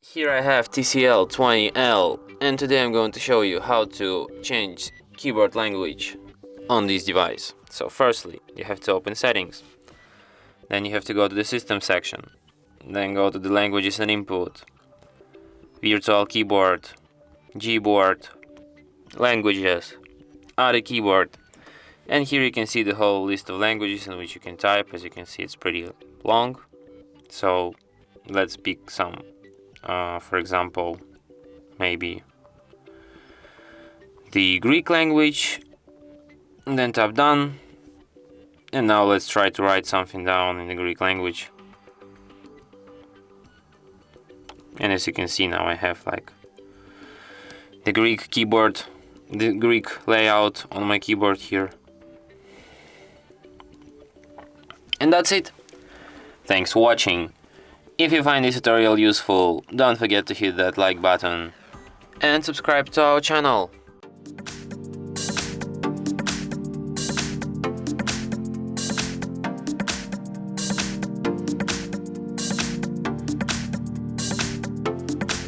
Here I have TCL 20L, and today I'm going to show you how to change keyboard language on this device. So firstly, you have to open settings, then you have to go to the system section, then go to the languages and input, virtual keyboard, Gboard, languages, add a keyboard, and here you can see the whole list of languages in which you can type. As you can see, it's pretty long, so let's pick some. For example, maybe the Greek language, and then tap done. And now let's try to write something down in the Greek language. And as you can see, now I have like the Greek keyboard, the Greek layout on my keyboard here. And that's it. Thanks for watching. If you find this tutorial useful, don't forget to hit that like button and subscribe to our channel.